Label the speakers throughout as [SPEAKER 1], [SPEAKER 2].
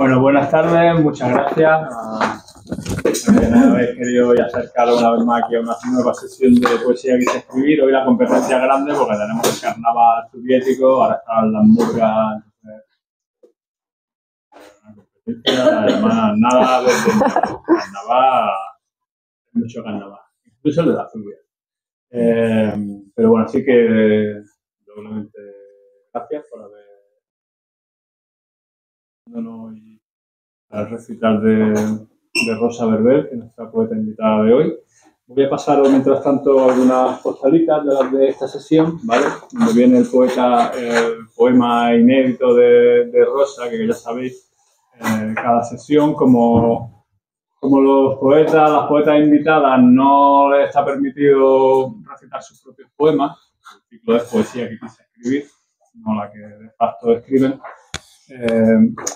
[SPEAKER 1] Bueno, buenas tardes, muchas gracias. Habéis querido hoy acercaros una vez más aquí a una nueva sesión de poesía que escribir. Hoy la competencia grande porque tenemos el carnaval soviético, ahora están las murgas. Además, nada de carnaval, mucho carnaval, incluso el de la lluvia. Pero bueno, así que doblemente gracias por haber hoy al recital de Rosa Verbel, que es nuestra poeta invitada de hoy. Voy a pasaros, mientras tanto, algunas postalitas de esta sesión, ¿vale? Donde viene el poema inédito de Rosa, que ya sabéis, cada sesión, como las poetas invitadas no les está permitido recitar sus propios poemas, el ciclo de poesía que quise escribir, no la que de facto escriben,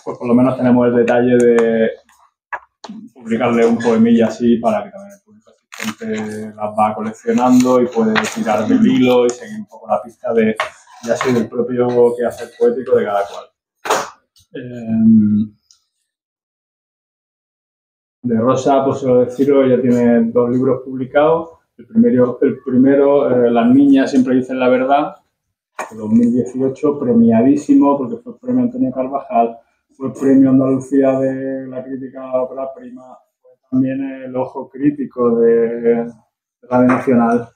[SPEAKER 1] pues por lo menos tenemos el detalle de publicarle un poemilla así para que también el público asistente las va coleccionando y puede tirar del hilo y seguir un poco la pista de ya así del propio quehacer poético de cada cual. De Rosa, pues solo deciros, ella tiene 2 libros publicados. El primero, Las niñas siempre dicen la verdad, de 2018, premiadísimo porque fue el premio Antonio Carvajal, fue el premio Andalucía de la crítica a la ópera prima, fue también el ojo crítico de Radio Nacional.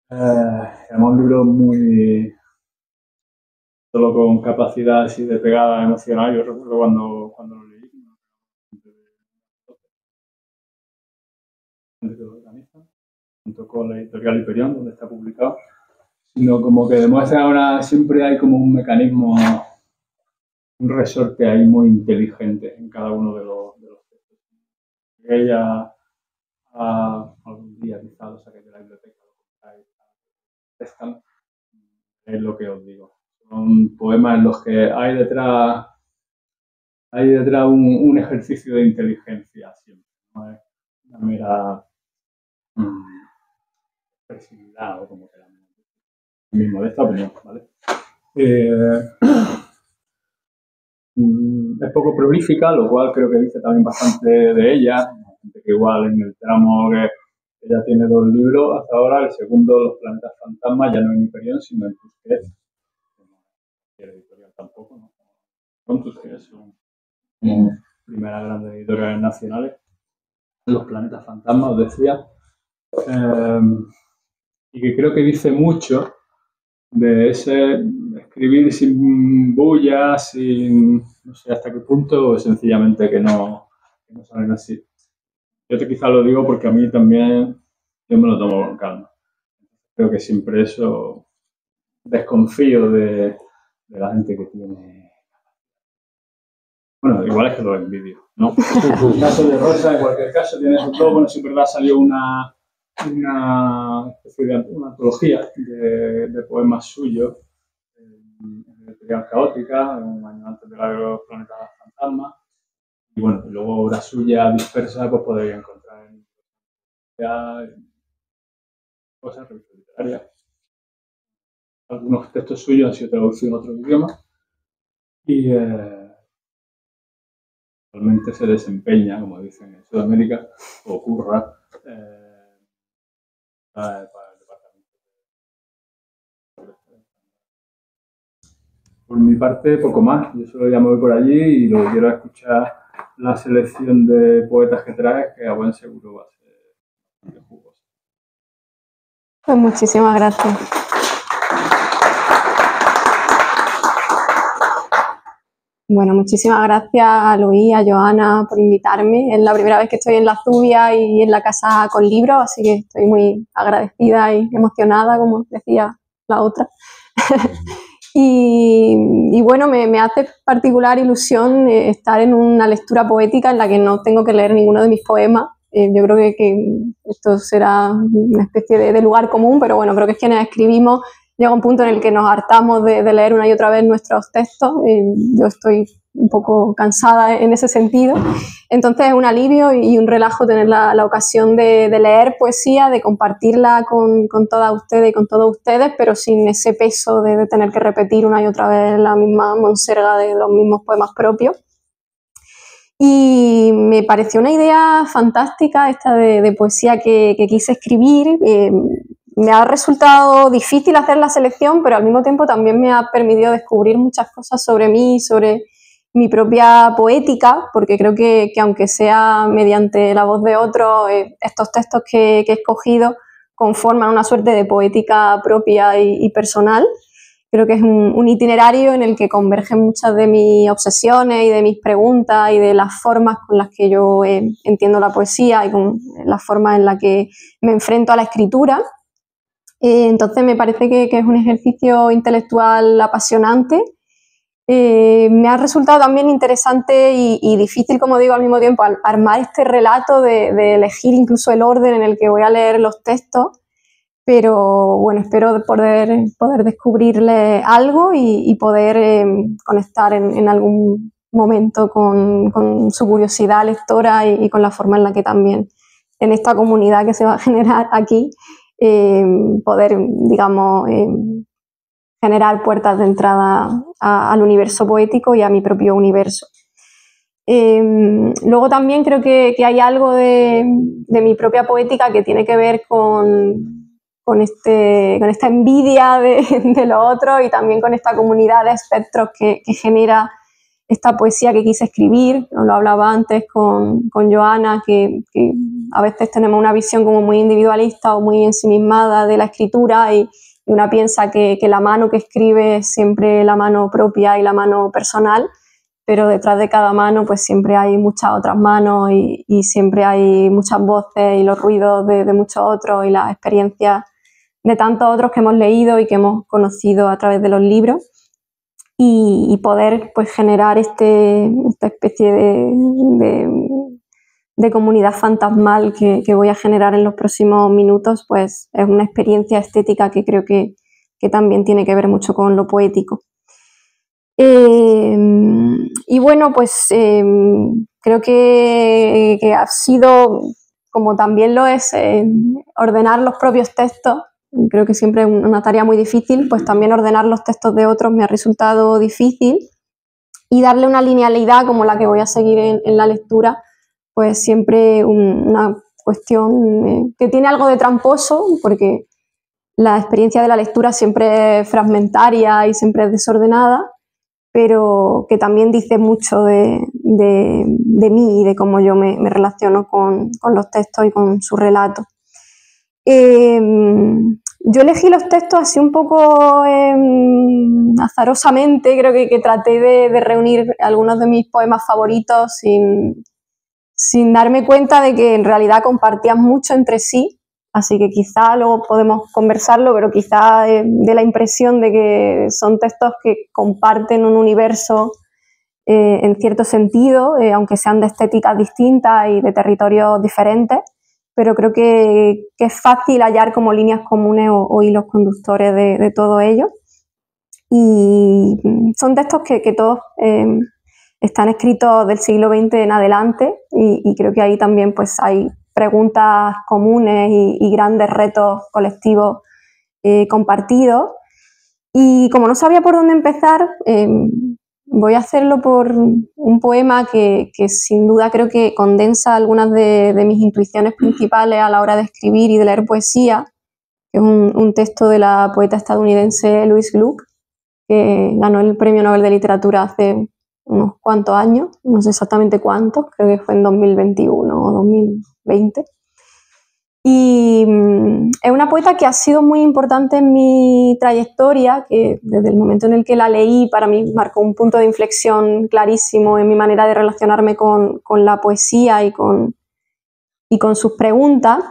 [SPEAKER 1] Es un libro muy solo con capacidad así de pegada emocional. Yo recuerdo cuando lo leí, que lo organiza, junto con la editorial Hiperión, donde está publicado, sino como que demuestra siempre hay como un mecanismo, un resorte ahí muy inteligente en cada uno de los textos. Ella algún día quizá lo saqué de la biblioteca, es lo que os digo. Son poemas en los que hay detrás un ejercicio de inteligencia siempre, no es una mera expresividad o como queramos. Mismo de esta opinión, ¿vale? Es poco prolífica, lo cual creo que dice también bastante de ella. Que igual en el tramo que ella tiene 2 libros hasta ahora, el segundo, Los planetas fantasmas, ya no en Hiperión, sino en Tusquets. No quiere editorial tampoco, ¿no? Con Tusquets son como primeras grandes editoriales nacionales. Los planetas fantasmas, os decía. Y que creo que dice mucho de ese escribir sin bulla, sin no sé hasta qué punto, o sencillamente que no salen así. Yo quizá lo digo porque a mí también yo me lo tomo con calma. Creo que siempre eso desconfío de la gente que tiene. Bueno, igual es que lo envidio, ¿no? En el caso de Rosa, en cualquier caso, tiene esos 2. Bueno, sí es verdad, salió una especie de una antología de poemas suyos en la editorial Caótica, un año antes de los planetas fantasmas. Y bueno, luego obra suya dispersa, pues podéis encontrar en cosas, revistas literarias. Algunos textos suyos han sido traducidos en otros idiomas y realmente se desempeña, como dicen en Sudamérica, o curra para el departamento. Por mi parte, poco más. Yo solo ya me voy por allí y lo que quiero es escuchar la selección de poetas que traes, que a buen seguro va a ser jugosa.
[SPEAKER 2] Pues muchísimas gracias. Bueno, muchísimas gracias a Luis, a Joana por invitarme. Es la primera vez que estoy en la Zubia y en la Casa con Libros, así que estoy muy agradecida y emocionada, como decía la otra. Y bueno, me hace particular ilusión estar en una lectura poética en la que no tengo que leer ninguno de mis poemas. Yo creo que esto será una especie de lugar común, pero bueno, creo que quienes escribimos llega un punto en el que nos hartamos de leer una y otra vez nuestros textos. Yo estoy un poco cansada en ese sentido. Entonces es un alivio y un relajo tener la ocasión de leer poesía, de compartirla con todas ustedes y con todos ustedes, pero sin ese peso de tener que repetir una y otra vez la misma monserga de los mismos poemas propios. Y me pareció una idea fantástica esta de poesía que quise escribir. Me ha resultado difícil hacer la selección, pero al mismo tiempo también me ha permitido descubrir muchas cosas sobre mí, sobre mi propia poética, porque creo que aunque sea mediante la voz de otro, estos textos que he escogido conforman una suerte de poética propia y personal. Creo que es un itinerario en el que convergen muchas de mis obsesiones y de mis preguntas y de las formas con las que yo entiendo la poesía y con las formas en las que me enfrento a la escritura. Entonces me parece que es un ejercicio intelectual apasionante. Me ha resultado también interesante y difícil, como digo, al mismo tiempo, armar este relato de elegir incluso el orden en el que voy a leer los textos, pero bueno, espero poder descubrirle algo y poder conectar en algún momento con su curiosidad lectora y con la forma en la que también en esta comunidad que se va a generar aquí poder, digamos, generar puertas de entrada al universo poético y a mi propio universo. Luego también creo que hay algo de mi propia poética que tiene que ver con esta envidia de lo otro y también con esta comunidad de espectros que genera esta poesía que quise escribir. Lo hablaba antes con Joana, que a veces tenemos una visión como muy individualista o muy ensimismada de la escritura y una piensa que la mano que escribe es siempre la mano propia y la mano personal, pero detrás de cada mano pues siempre hay muchas otras manos y siempre hay muchas voces y los ruidos de muchos otros y las experiencias de tantos otros que hemos leído y que hemos conocido a través de los libros. Y poder pues generar esta especie de comunidad fantasmal que voy a generar en los próximos minutos, pues es una experiencia estética que creo que también tiene que ver mucho con lo poético. Y bueno, pues creo que ha sido, como también lo es, ordenar los propios textos. Creo que siempre es una tarea muy difícil, pues también ordenar los textos de otros me ha resultado difícil y darle una linealidad como la que voy a seguir en la lectura, pues siempre una cuestión que tiene algo de tramposo, porque la experiencia de la lectura siempre es fragmentaria y siempre es desordenada, pero que también dice mucho de mí y de cómo yo me relaciono con los textos y con su relato. Yo elegí los textos así un poco azarosamente, creo que traté de reunir algunos de mis poemas favoritos sin darme cuenta de que en realidad compartían mucho entre sí, así que quizá luego podemos conversarlo, pero quizá de la impresión de que son textos que comparten un universo en cierto sentido, aunque sean de estéticas distintas y de territorios diferentes, pero creo que es fácil hallar como líneas comunes o hilos conductores de todo ello. Y son textos que todos están escritos del siglo XX en adelante y creo que ahí también pues hay preguntas comunes y grandes retos colectivos compartidos. Y como no sabía por dónde empezar, voy a hacerlo por un poema que sin duda creo que condensa algunas de mis intuiciones principales a la hora de escribir y de leer poesía, que es un texto de la poeta estadounidense Louise Gluck, que ganó el Premio Nobel de Literatura hace unos cuantos años, no sé exactamente cuántos, creo que fue en 2021 o 2020. Y es una poeta que ha sido muy importante en mi trayectoria, que desde el momento en el que la leí para mí marcó un punto de inflexión clarísimo en mi manera de relacionarme con la poesía y con sus preguntas.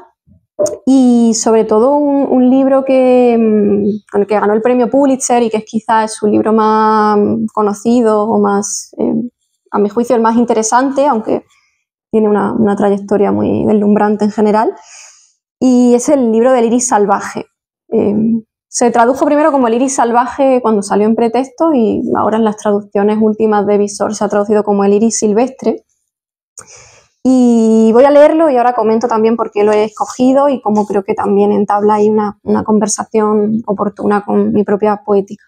[SPEAKER 2] Y sobre todo un libro con el que ganó el premio Pulitzer y que es quizás su libro más conocido o más, a mi juicio, el más interesante, aunque tiene una trayectoria muy deslumbrante en general. Y es el libro del iris salvaje. Se tradujo primero como el iris salvaje cuando salió en pretexto y ahora en las traducciones últimas de Visor se ha traducido como el iris silvestre. Y voy a leerlo y ahora comento también por qué lo he escogido y cómo creo que también entabla ahí una conversación oportuna con mi propia poética.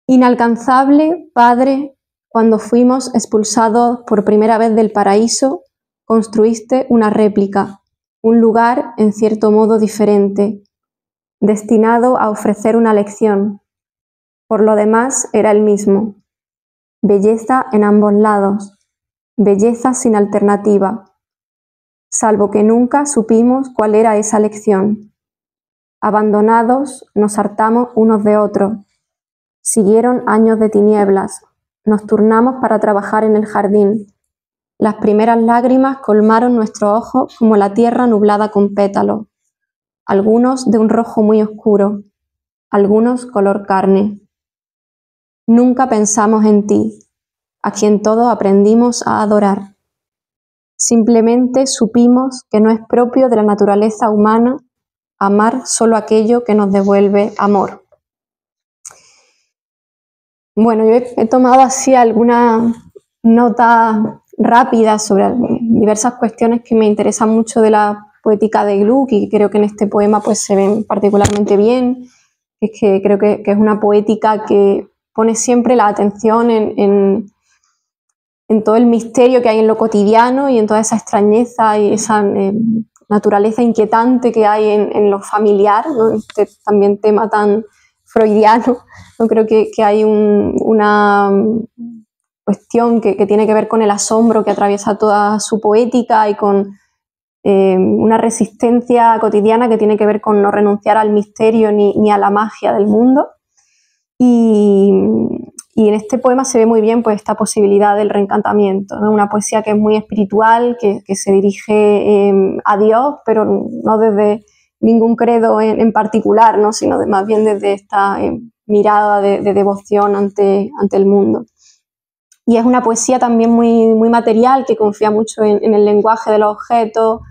[SPEAKER 2] Inalcanzable, Padre, Cuando fuimos expulsados por primera vez del paraíso, construiste una réplica, un lugar en cierto modo diferente, destinado a ofrecer una lección. Por lo demás era el mismo. Belleza en ambos lados, belleza sin alternativa, salvo que nunca supimos cuál era esa lección. Abandonados, nos hartamos unos de otros. Siguieron años de tinieblas. Nos turnamos para trabajar en el jardín. Las primeras lágrimas colmaron nuestros ojos como la tierra nublada con pétalos, algunos de un rojo muy oscuro, algunos color carne. Nunca pensamos en ti, a quien todos aprendimos a adorar. Simplemente supimos que no es propio de la naturaleza humana amar solo aquello que nos devuelve amor. Bueno, yo he tomado así algunas notas rápidas sobre diversas cuestiones que me interesan mucho de la poética de Gluck y creo que en este poema pues se ven particularmente bien. Es que creo que es una poética que pone siempre la atención en todo el misterio que hay en lo cotidiano y en toda esa extrañeza y esa naturaleza inquietante que hay en lo familiar, ¿no? Este también tema tan freudiano. Yo creo que hay una cuestión que tiene que ver con el asombro que atraviesa toda su poética y con una resistencia cotidiana que tiene que ver con no renunciar al misterio ni a la magia del mundo. Y en este poema se ve muy bien pues, esta posibilidad del reencantamiento, ¿no? Una poesía que es muy espiritual, que se dirige a Dios, pero no desde ningún credo en particular, ¿no? Sino más bien desde esta mirada de devoción ante el mundo. Y es una poesía también muy material, que confía mucho en el lenguaje de los objetos,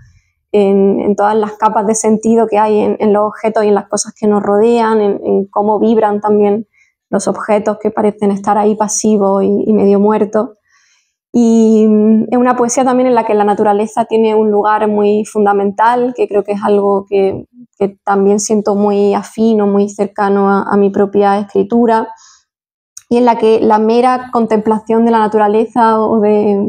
[SPEAKER 2] en todas las capas de sentido que hay en los objetos y en las cosas que nos rodean, en cómo vibran también los objetos que parecen estar ahí pasivos y medio muertos. Y es una poesía también en la que la naturaleza tiene un lugar muy fundamental, que creo que es algo que también siento muy afín o muy cercano a mi propia escritura, y en la que la mera contemplación de la naturaleza o de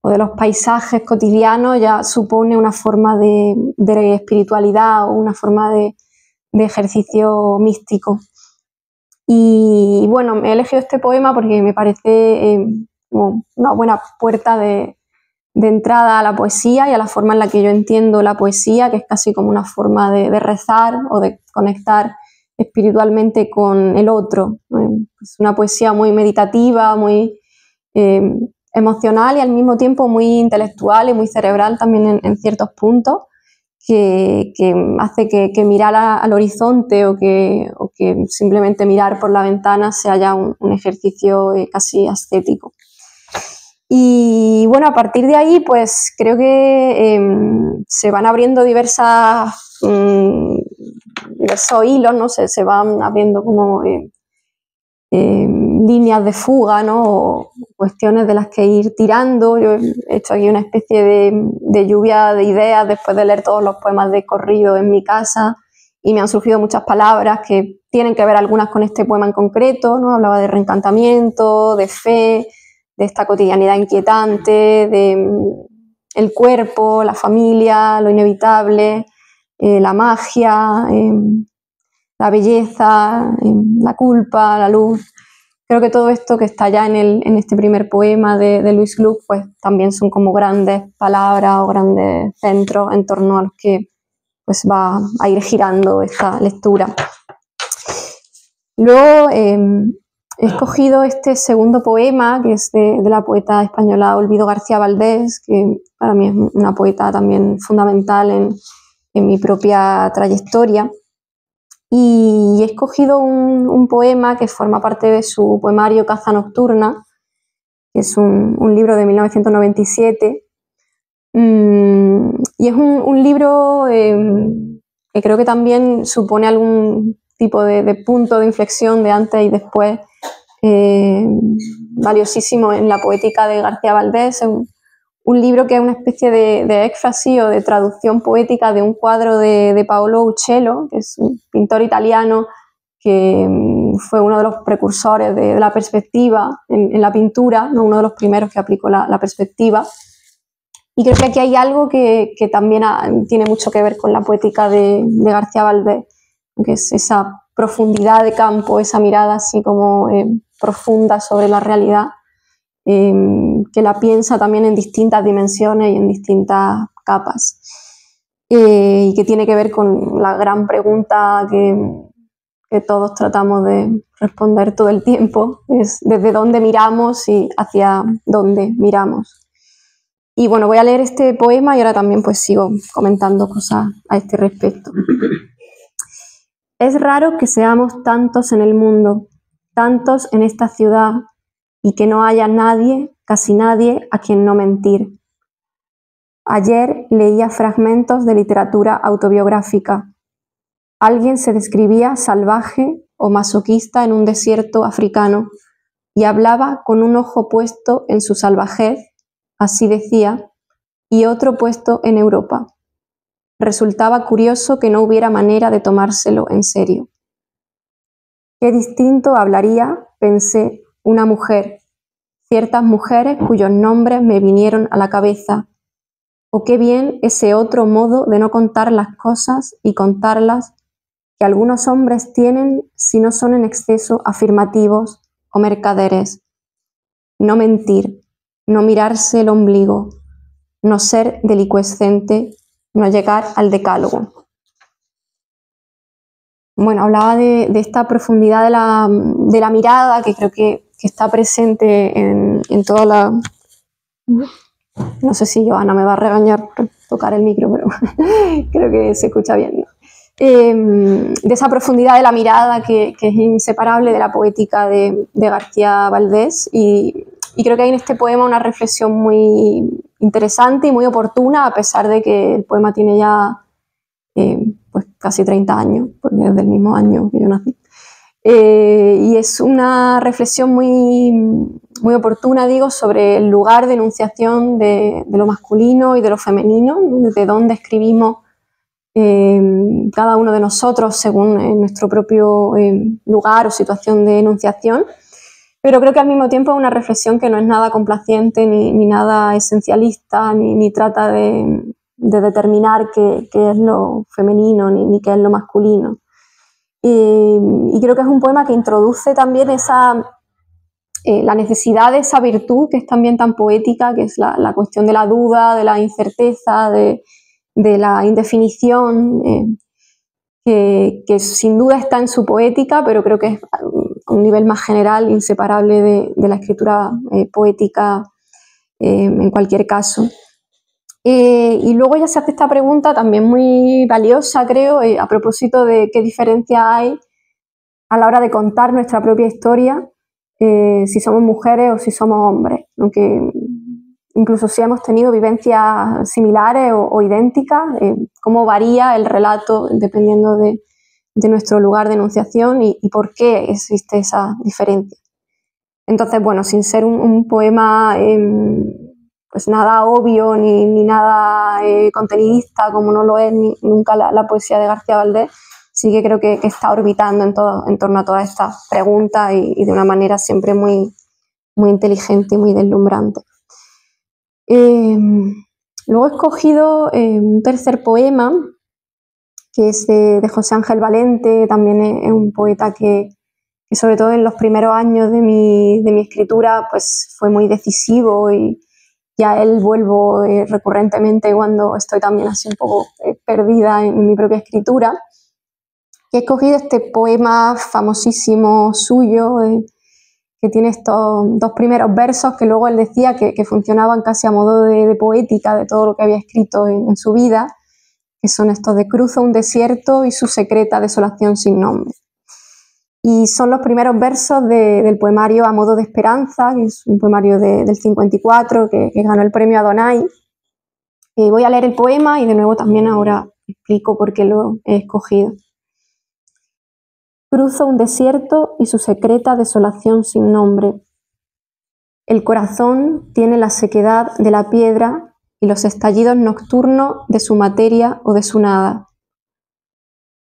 [SPEAKER 2] los paisajes cotidianos ya supone una forma de espiritualidad o una forma de ejercicio místico. Y bueno, he elegido este poema porque me parece como una buena puerta de entrada a la poesía y a la forma en la que yo entiendo la poesía, que es casi como una forma de rezar o de conectar espiritualmente con el otro. Es una poesía muy meditativa, muy emocional y al mismo tiempo muy intelectual y muy cerebral también en ciertos puntos, que hace que mirar al horizonte o que simplemente mirar por la ventana sea ya un ejercicio casi ascético. Y bueno, a partir de ahí pues creo que se van abriendo diversos hilos, ¿no? Se van abriendo como líneas de fuga, ¿no? O cuestiones de las que ir tirando. Yo he hecho aquí una especie de lluvia de ideas después de leer todos los poemas de corrido en mi casa y me han surgido muchas palabras que tienen que ver algunas con este poema en concreto, ¿no? Hablaba de reencantamiento, de fe, de esta cotidianidad inquietante, de el cuerpo, la familia, lo inevitable, la magia, la belleza, la culpa, la luz. Creo que todo esto que está ya en este primer poema de Louis Gluck, pues también son como grandes palabras o grandes centros en torno a los que pues va a ir girando esta lectura. Luego he escogido este segundo poema, que es de la poeta española Olvido García Valdés, que para mí es una poeta también fundamental en mi propia trayectoria. Y he escogido un poema que forma parte de su poemario Caza Nocturna, que es un libro de 1997. Y es un libro que creo que también supone algún tipo de punto de inflexión de antes y después, valiosísimo en la poética de García Valdés. Es un libro que es una especie de éxfrasis o de traducción poética de un cuadro de Paolo Uccello, que es un pintor italiano que fue uno de los precursores de la perspectiva en la pintura, ¿no? Uno de los primeros que aplicó la perspectiva. Y creo que aquí hay algo que también tiene mucho que ver con la poética de García Valdés, que es esa profundidad de campo, esa mirada así como profunda sobre la realidad, que la piensa también en distintas dimensiones y en distintas capas, y que tiene que ver con la gran pregunta que todos tratamos de responder todo el tiempo, es desde dónde miramos y hacia dónde miramos. Y bueno, voy a leer este poema y ahora también pues sigo comentando cosas a este respecto. Es raro que seamos tantos en el mundo, tantos en esta ciudad, y que no haya nadie, casi nadie, a quien no mentir. Ayer leía fragmentos de literatura autobiográfica. Alguien se describía salvaje o masoquista en un desierto africano y hablaba con un ojo puesto en su salvajez, así decía, y otro puesto en Europa. Resultaba curioso que no hubiera manera de tomárselo en serio. Qué distinto hablaría, pensé, una mujer, ciertas mujeres cuyos nombres me vinieron a la cabeza, o qué bien ese otro modo de no contar las cosas y contarlas que algunos hombres tienen si no son en exceso afirmativos o mercaderes. No mentir, no mirarse el ombligo, no ser delicuescente, no llegar al decálogo. Bueno, hablaba de esta profundidad de la mirada que creo que está presente en toda la... No sé si Joana me va a regañar por tocar el micro, pero creo que se escucha bien, ¿no? De esa profundidad de la mirada que es inseparable de la poética de García Valdés, y creo que hay en este poema una reflexión muy interesante y muy oportuna, a pesar de que el poema tiene ya pues casi 30 años, porque es del mismo año que yo nací. Y es una reflexión muy oportuna, digo, sobre el lugar de enunciación de lo masculino y de lo femenino, desde dónde escribimos cada uno de nosotros según nuestro propio lugar o situación de enunciación, pero creo que al mismo tiempo es una reflexión que no es nada complaciente ni nada esencialista, ni trata de determinar qué es lo femenino ni qué es lo masculino. Y creo que es un poema que introduce también la necesidad de esa virtud que es también tan poética, que es la cuestión de la duda, de la incerteza, de la indefinición, que sin duda está en su poética, pero creo que es a un nivel más general inseparable de la escritura poética en cualquier caso. Y luego ya se hace esta pregunta también muy valiosa, creo, a propósito de qué diferencia hay a la hora de contar nuestra propia historia, si somos mujeres o si somos hombres, aunque incluso si hemos tenido vivencias similares o idénticas, cómo varía el relato dependiendo de nuestro lugar de enunciación y por qué existe esa diferencia. Entonces, bueno, sin ser un poema pues nada obvio ni nada contenidista, como no lo es nunca la poesía de García Valdés, sí que creo que está orbitando en torno a todas estas preguntas y de una manera siempre muy inteligente y muy deslumbrante. Luego he escogido un tercer poema, que es de José Ángel Valente. También es un poeta que sobre todo en los primeros años de mi escritura pues fue muy decisivo, y a él vuelvo recurrentemente cuando estoy también así un poco perdida en mi propia escritura. Y he escogido este poema famosísimo suyo, que tiene estos dos primeros versos que luego él decía que funcionaban casi a modo de poética de todo lo que había escrito en su vida, que son estos de cruzo un desierto y su secreta desolación sin nombre. Y son los primeros versos del poemario A modo de esperanza, que es un poemario del 54 que ganó el premio Adonai. Voy a leer el poema y de nuevo también ahora explico por qué lo he escogido. Cruzo un desierto y su secreta desolación sin nombre. El corazón tiene la sequedad de la piedra y los estallidos nocturnos de su materia o de su nada.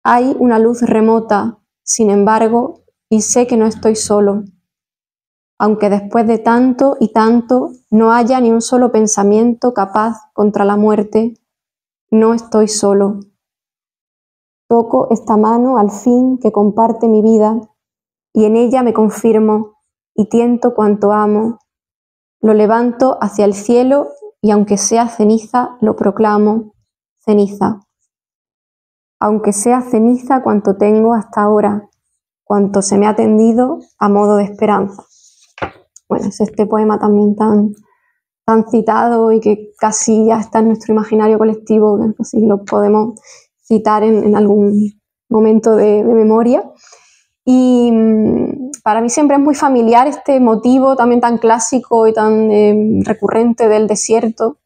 [SPEAKER 2] Hay una luz remota, sin embargo, y sé que no estoy solo. Aunque después de tanto y tanto no haya ni un solo pensamiento capaz contra la muerte, no estoy solo. Toco esta mano al fin que comparte mi vida y en ella me confirmo y tiento cuanto amo. Lo levanto hacia el cielo y aunque sea ceniza, lo proclamo ceniza. Aunque sea ceniza cuanto tengo hasta ahora, cuanto se me ha tendido a modo de esperanza. Bueno, es este poema también tan citado y que casi ya está en nuestro imaginario colectivo, que casi lo podemos citar en algún momento de memoria. Y para mí siempre es muy familiar este motivo también tan clásico y tan recurrente del desierto,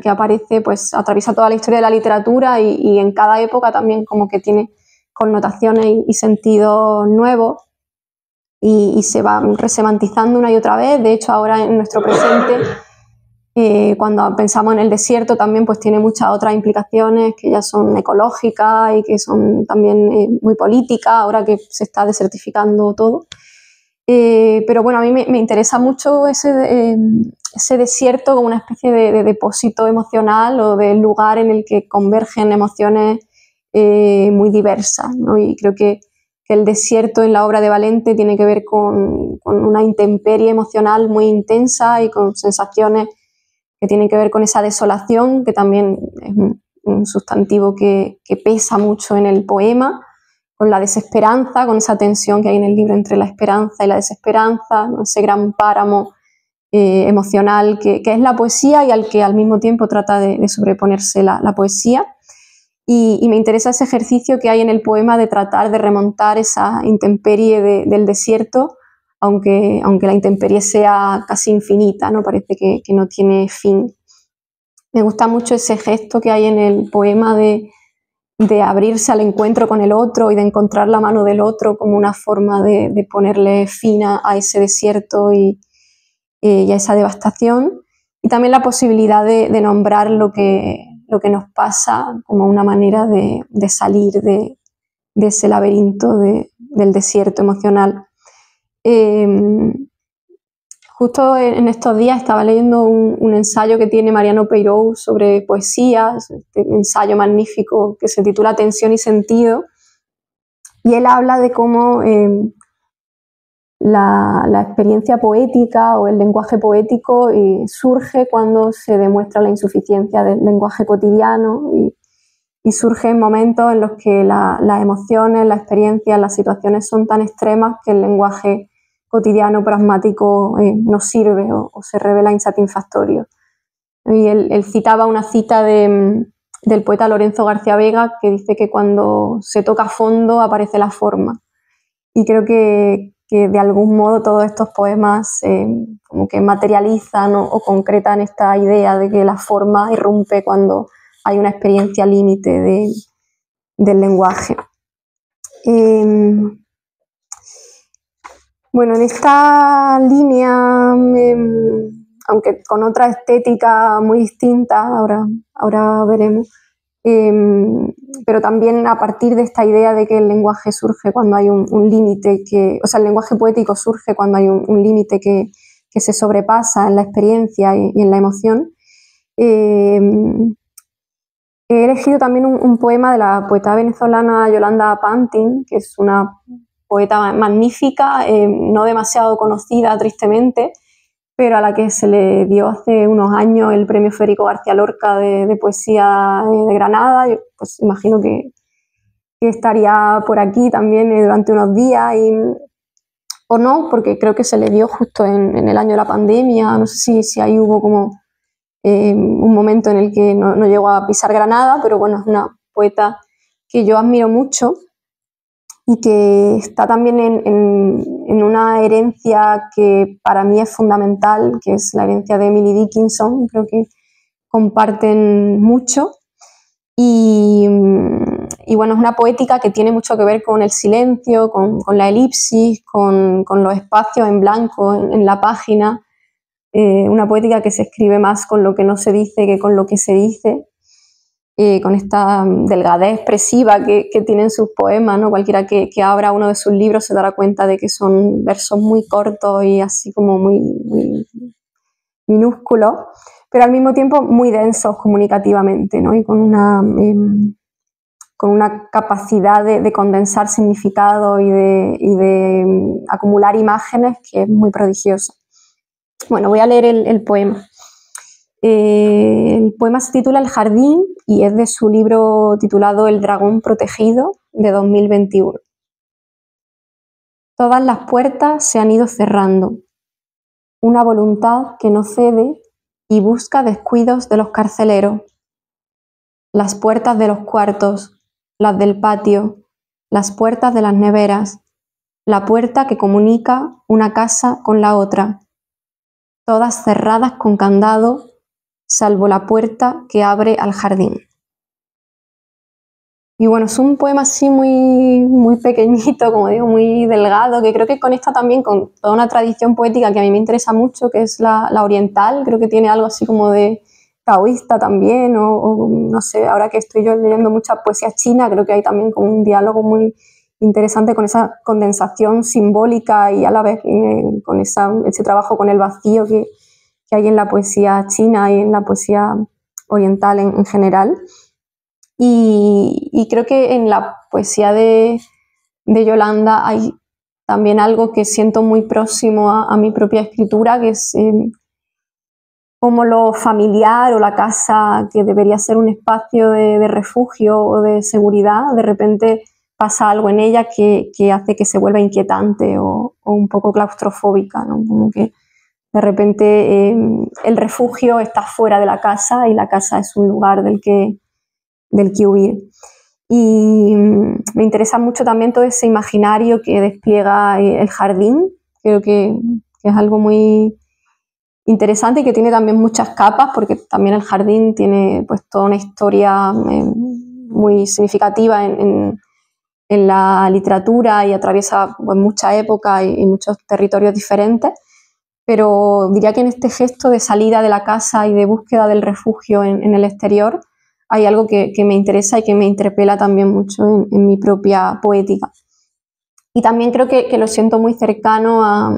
[SPEAKER 2] que aparece, pues atraviesa toda la historia de la literatura y en cada época también como que tiene connotaciones y sentidos nuevos y se va resemantizando una y otra vez. De hecho, ahora en nuestro presente, cuando pensamos en el desierto también pues tiene muchas otras implicaciones que ya son ecológicas y que son también muy políticas, ahora que se está desertificando todo. Pero bueno, a mí me interesa mucho ese desierto como una especie de depósito emocional o de lugar en el que convergen emociones muy diversas, ¿no? Y creo que el desierto en la obra de Valente tiene que ver con una intemperie emocional muy intensa y con sensaciones que tienen que ver con esa desolación, que también es un sustantivo que pesa mucho en el poema, con la desesperanza, con esa tensión que hay en el libro entre la esperanza y la desesperanza, ¿no? Ese gran páramo emocional que es la poesía y al que al mismo tiempo trata de sobreponerse la poesía. Y me interesa ese ejercicio que hay en el poema de tratar de remontar esa intemperie del desierto, aunque la intemperie sea casi infinita, ¿no? Parece que no tiene fin. Me gusta mucho ese gesto que hay en el poema de abrirse al encuentro con el otro y de encontrar la mano del otro como una forma de ponerle fin a ese desierto y a esa devastación. Y también la posibilidad de nombrar lo que nos pasa como una manera de salir de ese laberinto del desierto emocional. Justo en estos días estaba leyendo un ensayo que tiene Mariano Peirou sobre poesía, este ensayo magnífico que se titula Tensión y sentido, y él habla de cómo la experiencia poética o el lenguaje poético surge cuando se demuestra la insuficiencia del lenguaje cotidiano y surge en momentos en los que las emociones, las experiencias, las situaciones son tan extremas que el lenguaje cotidiano pragmático no sirve o se revela insatisfactorio. Y él citaba una cita del poeta Lorenzo García Vega que dice que cuando se toca a fondo aparece la forma. Y creo que de algún modo todos estos poemas como que materializan o concretan esta idea de que la forma irrumpe cuando hay una experiencia límite del lenguaje. Bueno, en esta línea, aunque con otra estética muy distinta, ahora veremos, pero también a partir de esta idea de que el lenguaje surge cuando hay un límite, o sea, el lenguaje poético surge cuando hay un límite que se sobrepasa en la experiencia y en la emoción. He elegido también un poema de la poeta venezolana Yolanda Pantin, que es una poeta magnífica, no demasiado conocida tristemente, pero a la que se le dio hace unos años el premio Federico García Lorca de poesía de Granada. Yo pues imagino que estaría por aquí también durante unos días o no, porque creo que se le dio justo en el año de la pandemia. No sé si ahí hubo como un momento en el que no llegó a pisar Granada, pero bueno, es una poeta que yo admiro mucho y que está también en una herencia que para mí es fundamental, que es la herencia de Emily Dickinson. Creo que comparten mucho y bueno, es una poética que tiene mucho que ver con el silencio, con la elipsis, con los espacios en blanco en la página, una poética que se escribe más con lo que no se dice que con lo que se dice. con esta delgadez expresiva que tienen sus poemas, ¿no? Cualquiera que abra uno de sus libros se dará cuenta de que son versos muy cortos y así como muy minúsculos, pero al mismo tiempo muy densos comunicativamente, ¿no? Y con una capacidad de condensar significado y de acumular imágenes que es muy prodigiosa. Bueno, voy a leer el poema. El poema se titula El jardín y es de su libro titulado El dragón protegido, de 2021. Todas las puertas se han ido cerrando. Una voluntad que no cede y busca descuidos de los carceleros. Las puertas de los cuartos, las del patio, las puertas de las neveras, la puerta que comunica una casa con la otra, todas cerradas con candado, salvo la puerta que abre al jardín. Y bueno, es un poema así muy pequeñito, como digo, muy delgado, que creo que conecta también con toda una tradición poética que a mí me interesa mucho, que es la oriental. Creo que tiene algo así como de taoísta también, o no sé, ahora que estoy yo leyendo mucha poesía china, creo que hay también como un diálogo muy interesante con esa condensación simbólica y a la vez con ese trabajo con el vacío que hay en la poesía china y en la poesía oriental en general. Y creo que en la poesía de Yolanda hay también algo que siento muy próximo a mi propia escritura, que es como lo familiar o la casa, que debería ser un espacio de refugio o de seguridad, de repente pasa algo en ella que hace que se vuelva inquietante o un poco claustrofóbica, ¿no? Como que de repente el refugio está fuera de la casa y la casa es un lugar del que huir. Y me interesa mucho también todo ese imaginario que despliega el jardín. Creo que es algo muy interesante y que tiene también muchas capas, porque también el jardín tiene pues toda una historia muy significativa en la literatura y atraviesa pues, mucha época y muchos territorios diferentes. Pero diría que en este gesto de salida de la casa y de búsqueda del refugio en el exterior hay algo que me interesa y que me interpela también mucho en mi propia poética. Y también creo que lo siento muy cercano a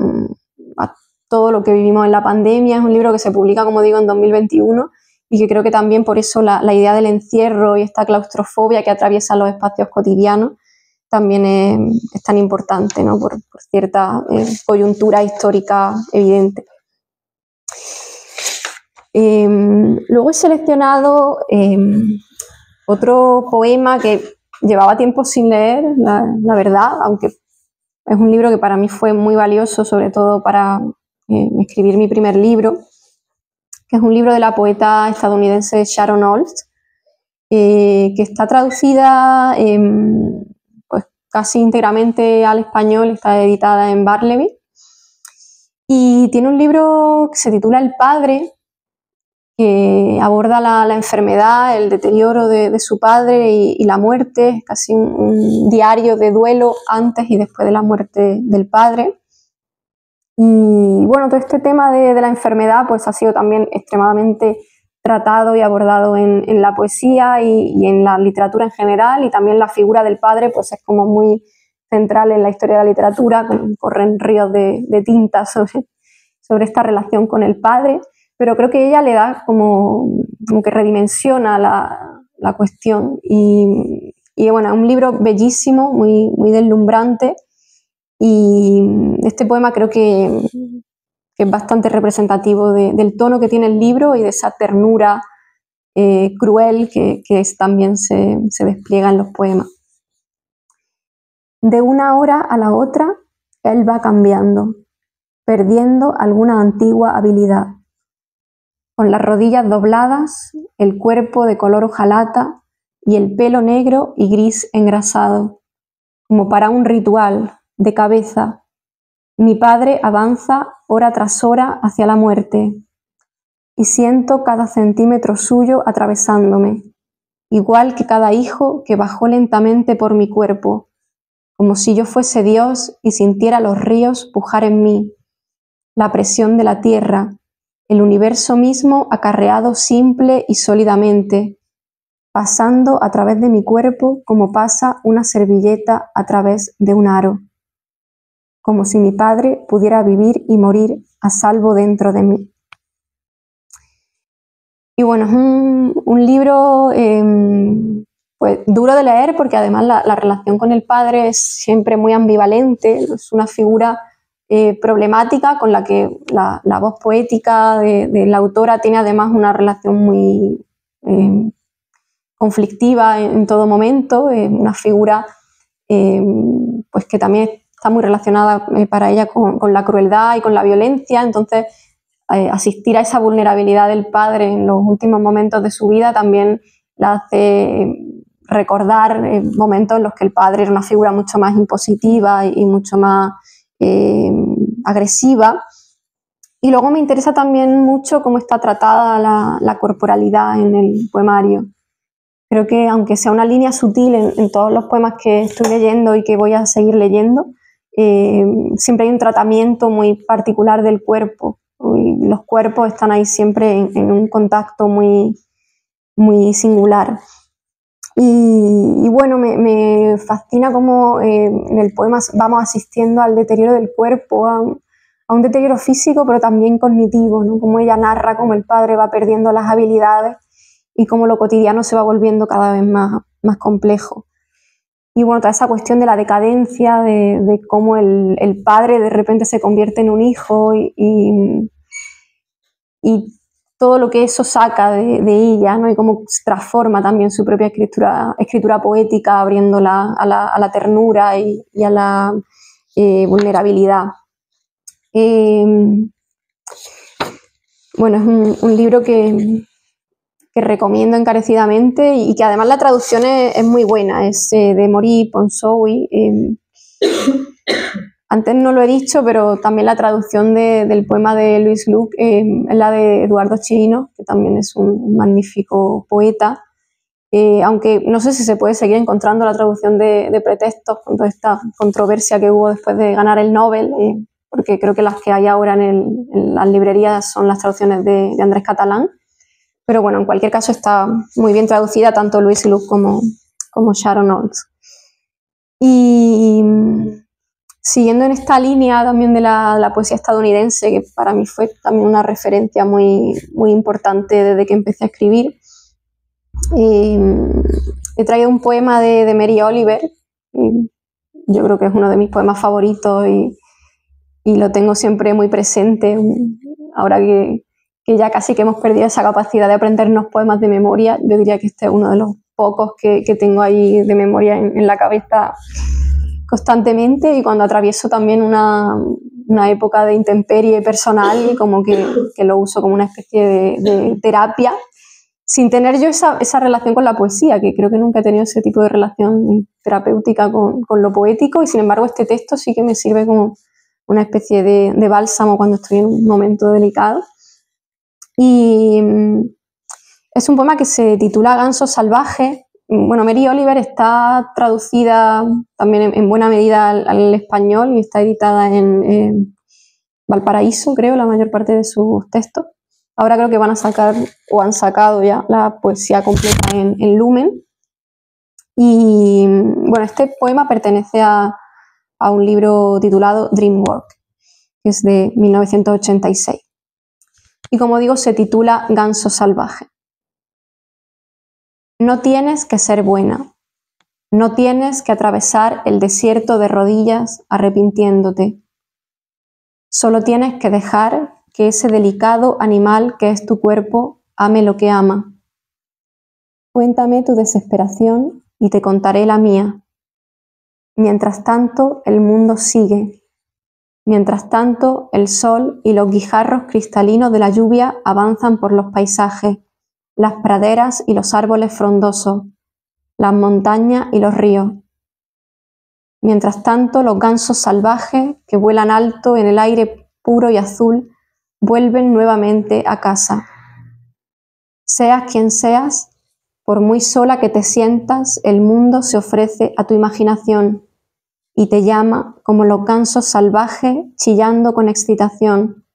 [SPEAKER 2] todo lo que vivimos en la pandemia. Es un libro que se publica, como digo, en 2021 y que creo que también por eso la idea del encierro y esta claustrofobia que atraviesa los espacios cotidianos también es tan importante, ¿no? por cierta coyuntura histórica evidente. Luego he seleccionado otro poema que llevaba tiempo sin leer, la verdad, aunque es un libro que para mí fue muy valioso, sobre todo para escribir mi primer libro, que es un libro de la poeta estadounidense Sharon Olds, que está traducida pues casi íntegramente al español, está editada en Barleby, y tiene un libro que se titula El padre, que aborda la enfermedad, el deterioro de su padre y la muerte, casi un diario de duelo antes y después de la muerte del padre. Y bueno, todo este tema de la enfermedad pues ha sido también extremadamente tratado y abordado en la poesía y en la literatura en general, y también la figura del padre pues es como muy central en la historia de la literatura, corren ríos de tinta sobre esta relación con el padre, pero creo que ella le da como que redimensiona la cuestión. Y bueno, es un libro bellísimo, muy deslumbrante, y este poema creo que es bastante representativo del tono que tiene el libro y de esa ternura cruel que también se despliega en los poemas. De una hora a la otra, él va cambiando, perdiendo alguna antigua habilidad. Con las rodillas dobladas, el cuerpo de color hojalata y el pelo negro y gris engrasado, como para un ritual de cabeza. Mi padre avanza hora tras hora hacia la muerte y siento cada centímetro suyo atravesándome, igual que cada hijo que bajó lentamente por mi cuerpo, como si yo fuese Dios y sintiera los ríos pujar en mí, la presión de la tierra, el universo mismo acarreado simple y sólidamente, pasando a través de mi cuerpo como pasa una servilleta a través de un aro, como si mi padre pudiera vivir y morir a salvo dentro de mí. Y bueno, es un libro pues, duro de leer porque además la relación con el padre es siempre muy ambivalente, es una figura problemática con la que la voz poética de la autora tiene además una relación muy conflictiva en todo momento, una figura pues que también está muy relacionada para ella con la crueldad y con la violencia. Entonces asistir a esa vulnerabilidad del padre en los últimos momentos de su vida también la hace recordar momentos en los que el padre era una figura mucho más impositiva y mucho más agresiva. Y luego me interesa también mucho cómo está tratada la corporalidad en el poemario. Creo que aunque sea una línea sutil en todos los poemas que estoy leyendo y que voy a seguir leyendo, siempre hay un tratamiento muy particular del cuerpo. Y los cuerpos están ahí siempre en un contacto muy, muy singular. Y bueno, me fascina cómo en el poema vamos asistiendo al deterioro del cuerpo, a un deterioro físico, pero también cognitivo, ¿no? Como ella narra cómo el padre va perdiendo las habilidades y cómo lo cotidiano se va volviendo cada vez más complejo. Y bueno, toda esa cuestión de la decadencia, de cómo el padre de repente se convierte en un hijo y todo lo que eso saca de ella, ¿no? Y cómo transforma también su propia escritura poética, abriéndola a la ternura y a la vulnerabilidad. Bueno, es un libro que recomiendo encarecidamente y que además la traducción es muy buena, es de Maury Ponsonby. Antes no lo he dicho, pero también la traducción del poema de Louis Gluck es la de Eduardo Chirino, que también es un magnífico poeta, aunque no sé si se puede seguir encontrando la traducción de Pretextos con toda esta controversia que hubo después de ganar el Nobel, porque creo que las que hay ahora en las librerías son las traducciones de Andrés Catalán. Pero bueno, en cualquier caso está muy bien traducida tanto Louis Gluck como Sharon Olds. Y siguiendo en esta línea también de la poesía estadounidense, que para mí fue también una referencia muy, muy importante desde que empecé a escribir, he traído un poema de Mary Oliver. Yo creo que es uno de mis poemas favoritos y lo tengo siempre muy presente. Ahora que ya casi que hemos perdido esa capacidad de aprendernos poemas de memoria, yo diría que este es uno de los pocos que tengo ahí de memoria en la cabeza constantemente, y cuando atravieso también una época de intemperie personal y como que lo uso como una especie de terapia, sin tener yo esa relación con la poesía, que creo que nunca he tenido ese tipo de relación terapéutica con lo poético, y sin embargo este texto sí que me sirve como una especie de bálsamo cuando estoy en un momento delicado. Y es un poema que se titula Ganso salvaje. Bueno, Mary Oliver está traducida también en buena medida al español y está editada en Valparaíso, creo, la mayor parte de sus textos. Ahora creo que van a sacar, o han sacado ya, la poesía completa en Lumen. Y bueno, este poema pertenece a un libro titulado Dreamwork, que es de 1986. Y como digo, se titula Ganso salvaje. No tienes que ser buena, no tienes que atravesar el desierto de rodillas arrepintiéndote. Solo tienes que dejar que ese delicado animal que es tu cuerpo ame lo que ama. Cuéntame tu desesperación y te contaré la mía. Mientras tanto, el mundo sigue. Mientras tanto, el sol y los guijarros cristalinos de la lluvia avanzan por los paisajes, las praderas y los árboles frondosos, las montañas y los ríos. Mientras tanto, los gansos salvajes que vuelan alto en el aire puro y azul vuelven nuevamente a casa. Seas quien seas, por muy sola que te sientas, el mundo se ofrece a tu imaginación y te llama como los gansos salvajes chillando con excitación,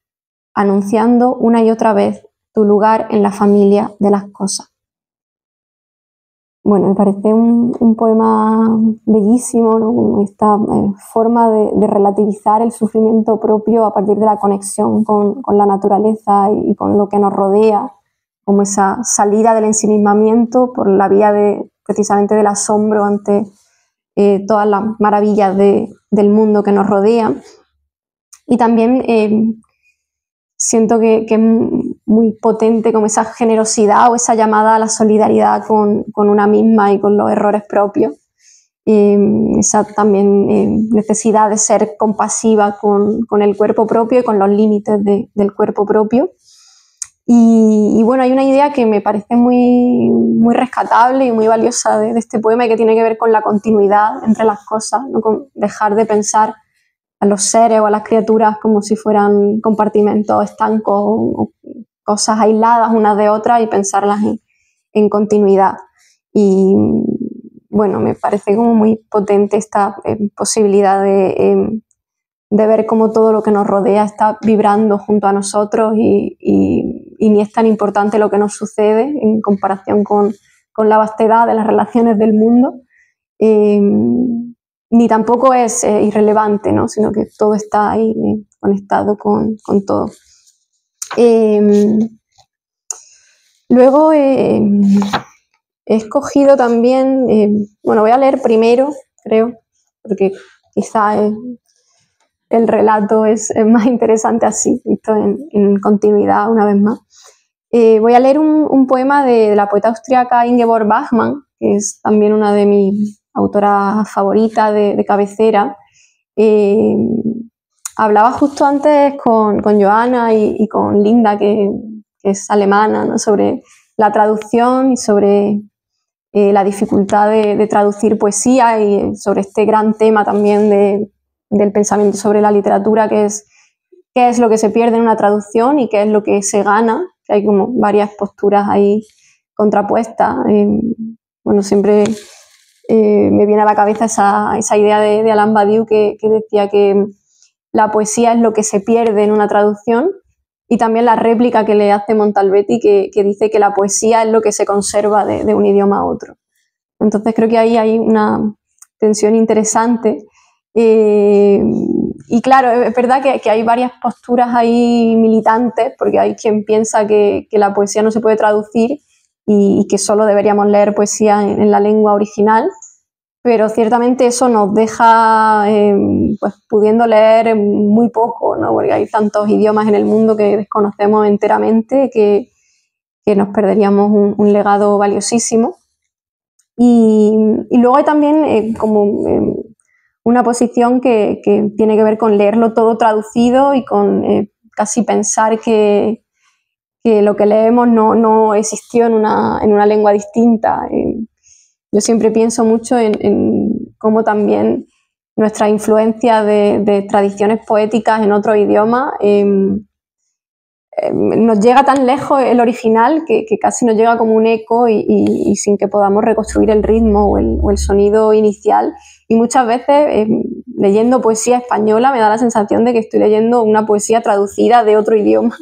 [SPEAKER 2] anunciando una y otra vez tu lugar en la familia de las cosas. bueno, me parece un poema bellísimo, ¿no? Esta forma de relativizar el sufrimiento propio a partir de la conexión con la naturaleza y con lo que nos rodea, como esa salida del ensimismamiento por la vía precisamente del asombro ante todas las maravillas del mundo que nos rodea. Y también siento que es muy potente como esa generosidad o esa llamada a la solidaridad con una misma y con los errores propios. Esa también necesidad de ser compasiva con el cuerpo propio y con los límites del cuerpo propio. Y bueno, hay una idea que me parece muy rescatable y muy valiosa de este poema y que tiene que ver con la continuidad entre las cosas, ¿no? Con dejar de pensar a los seres o a las criaturas como si fueran compartimentos estancos o cosas aisladas unas de otras y pensarlas en continuidad. Y bueno, me parece como muy potente esta posibilidad de ver cómo todo lo que nos rodea está vibrando junto a nosotros y ni es tan importante lo que nos sucede en comparación con la vastedad de las relaciones del mundo. Ni tampoco es irrelevante, ¿no? Sino que todo está ahí conectado con todo. Luego he escogido también, bueno, voy a leer primero, creo, porque quizá el relato es más interesante así, visto en continuidad una vez más. Voy a leer un poema de la poeta austríaca Ingeborg Bachmann, que es también una de mis autoras favoritas de cabecera. Hablaba justo antes con Johanna y con Linda, que es alemana, ¿no? Sobre la traducción y sobre la dificultad de traducir poesía y sobre este gran tema también del pensamiento sobre la literatura, que es qué es lo que se pierde en una traducción y qué es lo que se gana, que hay como varias posturas ahí contrapuestas. Bueno, siempre me viene a la cabeza esa idea de Alain Badiou que decía que la poesía es lo que se pierde en una traducción, y también la réplica que le hace Montalbetti que dice que la poesía es lo que se conserva de un idioma a otro. Entonces creo que ahí hay una tensión interesante. Y claro, es verdad que hay varias posturas ahí militantes, porque hay quien piensa que la poesía no se puede traducir y que solo deberíamos leer poesía en la lengua original, pero ciertamente eso nos deja pues pudiendo leer muy poco, ¿no? Porque hay tantos idiomas en el mundo que desconocemos enteramente que nos perderíamos un legado valiosísimo. Y luego hay también como una posición que tiene que ver con leerlo todo traducido y con casi pensar que lo que leemos no existió en una lengua distinta. Yo siempre pienso mucho en cómo también nuestra influencia de tradiciones poéticas en otro idioma nos llega tan lejos el original que casi nos llega como un eco y sin que podamos reconstruir el ritmo o el sonido inicial. Y muchas veces leyendo poesía española me da la sensación de que estoy leyendo una poesía traducida de otro idioma.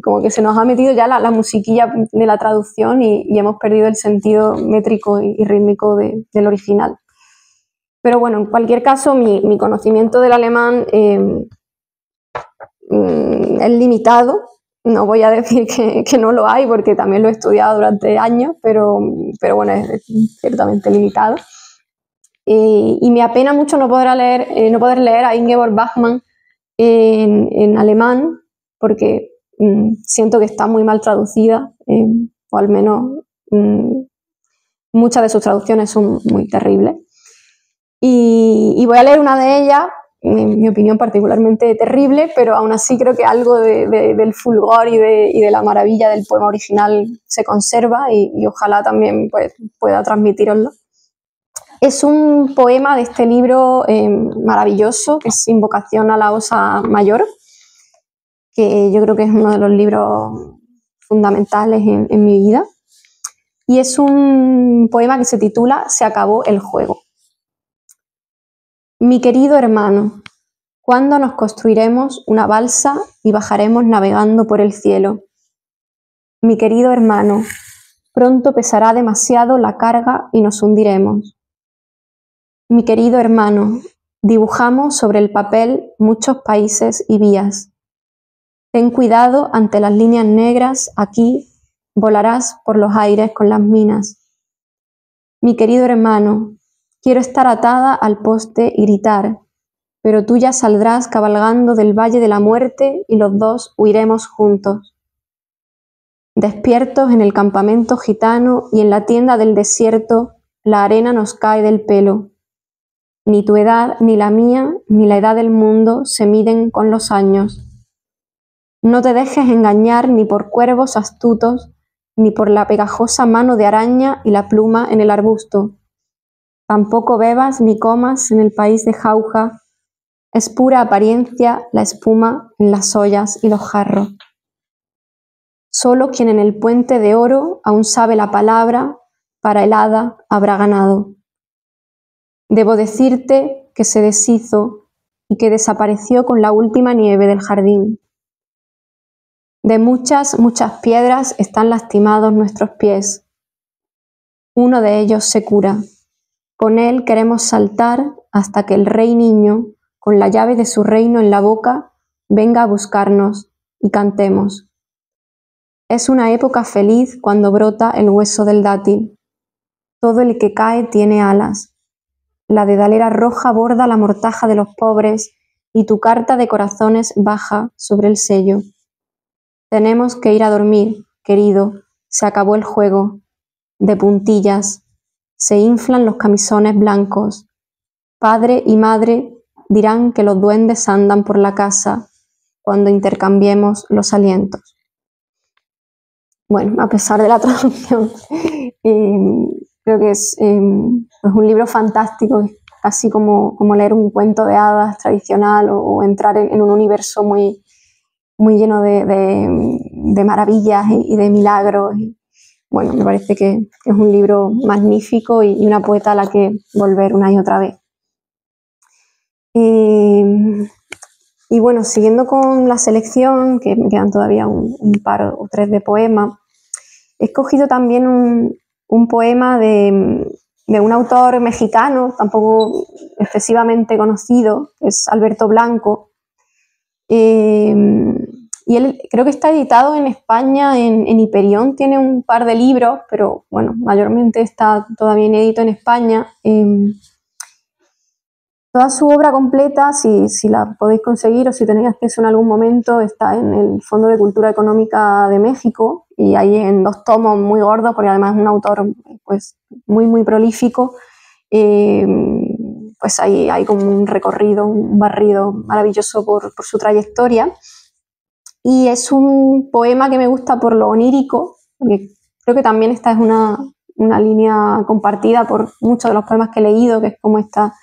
[SPEAKER 2] Como que se nos ha metido ya la musiquilla de la traducción y hemos perdido el sentido métrico y rítmico del original. Pero bueno, en cualquier caso, mi conocimiento del alemán es limitado. No voy a decir que no lo hay, porque también lo he estudiado durante años, pero bueno, es ciertamente limitado. Y me apena mucho no poder leer a Ingeborg Bachmann en alemán, porque siento que está muy mal traducida, o al menos muchas de sus traducciones son muy terribles. Y voy a leer una de ellas, en mi opinión particularmente terrible, pero aún así creo que algo del fulgor y de la maravilla del poema original se conserva y ojalá también pues, pueda transmitiroslo. Es un poema de este libro maravilloso, que es Invocación a la Osa Mayor, que yo creo que es uno de los libros fundamentales en mi vida. Y es un poema que se titula Se acabó el juego. Mi querido hermano, ¿cuándo nos construiremos una balsa y bajaremos navegando por el cielo? Mi querido hermano, pronto pesará demasiado la carga y nos hundiremos. Mi querido hermano, dibujamos sobre el papel muchos países y vías. Ten cuidado ante las líneas negras, aquí volarás por los aires con las minas. Mi querido hermano, quiero estar atada al poste y gritar, pero tú ya saldrás cabalgando del valle de la muerte y los dos huiremos juntos. Despiertos en el campamento gitano y en la tienda del desierto, la arena nos cae del pelo. Ni tu edad, ni la mía, ni la edad del mundo se miden con los años. No te dejes engañar ni por cuervos astutos, ni por la pegajosa mano de araña y la pluma en el arbusto. Tampoco bebas ni comas en el país de jauja. Es pura apariencia la espuma en las ollas y los jarros. Solo quien en el puente de oro aún sabe la palabra, para el hada habrá ganado. Debo decirte que se deshizo y que desapareció con la última nieve del jardín. De muchas, muchas piedras están lastimados nuestros pies. Uno de ellos se cura. Con él queremos saltar hasta que el rey niño, con la llave de su reino en la boca, venga a buscarnos y cantemos. Es una época feliz cuando brota el hueso del dátil. Todo el que cae tiene alas. La dedalera roja borda la mortaja de los pobres y tu carta de corazones baja sobre el sello. Tenemos que ir a dormir, querido, se acabó el juego. De puntillas, se inflan los camisones blancos. Padre y madre dirán que los duendes andan por la casa cuando intercambiemos los alientos. Bueno, a pesar de la traducción, creo que es un libro fantástico, casi como leer un cuento de hadas tradicional o entrar en un universo muy lleno de maravillas y de milagros. Bueno, me parece que es un libro magnífico y una poeta a la que volver una y otra vez. Y bueno, siguiendo con la selección, que me quedan todavía un par o tres de poemas, he escogido también un poema de un autor mexicano, tampoco excesivamente conocido, que es Alberto Blanco. Y él creo que está editado en España, en Hiperión, tiene un par de libros, pero bueno, mayormente está todavía inédito en España. Toda su obra completa, si la podéis conseguir o si tenéis acceso en algún momento, está en el Fondo de Cultura Económica de México y ahí en 2 tomos muy gordos, porque además es un autor pues, muy prolífico. Pues hay como un recorrido, un barrido maravilloso por su trayectoria. Y es un poema que me gusta por lo onírico, porque creo que también esta es una línea compartida por muchos de los poemas que he leído, que es como esta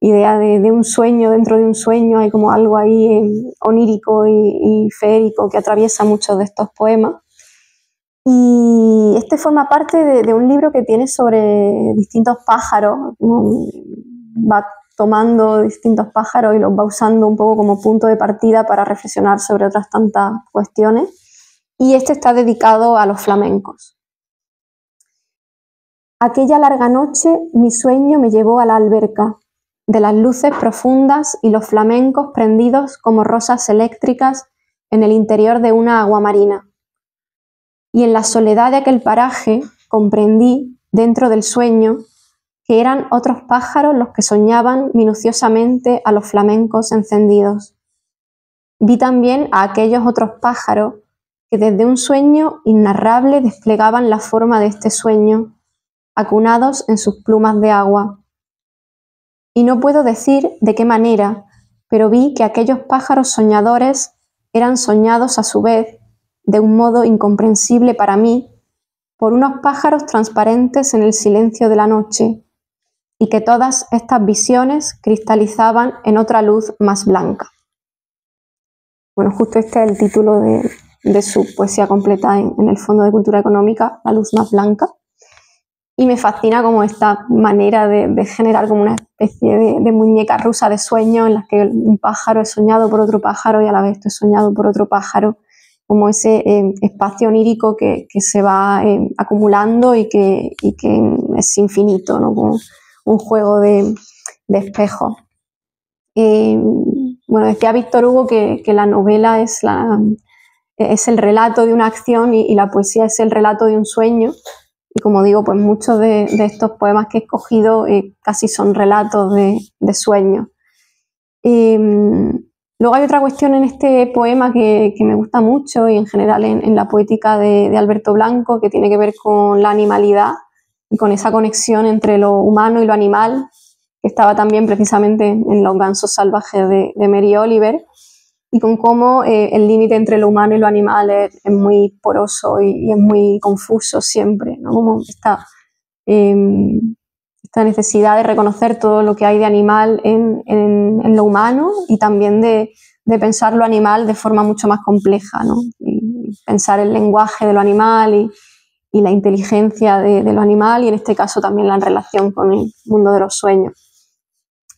[SPEAKER 2] idea de un sueño dentro de un sueño, hay como algo ahí onírico y feérico que atraviesa muchos de estos poemas. Y este forma parte de un libro que tiene sobre distintos pájaros, va tomando distintos pájaros y los va usando un poco como punto de partida para reflexionar sobre otras tantas cuestiones. Y este está dedicado a los flamencos. Aquella larga noche mi sueño me llevó a la alberca, de las luces profundas y los flamencos prendidos como rosas eléctricas en el interior de una agua marina. Y en la soledad de aquel paraje comprendí, dentro del sueño, que eran otros pájaros los que soñaban minuciosamente a los flamencos encendidos. Vi también a aquellos otros pájaros que desde un sueño inarrable desplegaban la forma de este sueño, acunados en sus plumas de agua. Y no puedo decir de qué manera, pero vi que aquellos pájaros soñadores eran soñados a su vez, de un modo incomprensible para mí, por unos pájaros transparentes en el silencio de la noche, y que todas estas visiones cristalizaban en otra luz más blanca. Bueno, justo este es el título de su poesía completa en el Fondo de Cultura Económica, La luz más blanca. Y me fascina como esta manera de generar como una especie de muñeca rusa de sueño en la que un pájaro es soñado por otro pájaro y a la vez esto es soñado por otro pájaro como ese espacio onírico que se va acumulando y que es infinito, ¿no? Como un juego de espejos. Bueno, decía Víctor Hugo que la novela es el relato de una acción y la poesía es el relato de un sueño. Y como digo, pues muchos de estos poemas que he escogido casi son relatos de sueños. Luego hay otra cuestión en este poema que me gusta mucho y en general en la poética de Alberto Blanco, que tiene que ver con la animalidad y con esa conexión entre lo humano y lo animal, que estaba también precisamente en Los gansos salvajes de Mary Oliver, y con cómo el límite entre lo humano y lo animal es muy poroso y es muy confuso siempre, ¿no? Como esta necesidad de reconocer todo lo que hay de animal en lo humano y también de pensar lo animal de forma mucho más compleja, ¿no? Y pensar el lenguaje de lo animal y la inteligencia de lo animal, y en este caso también la relación con el mundo de los sueños.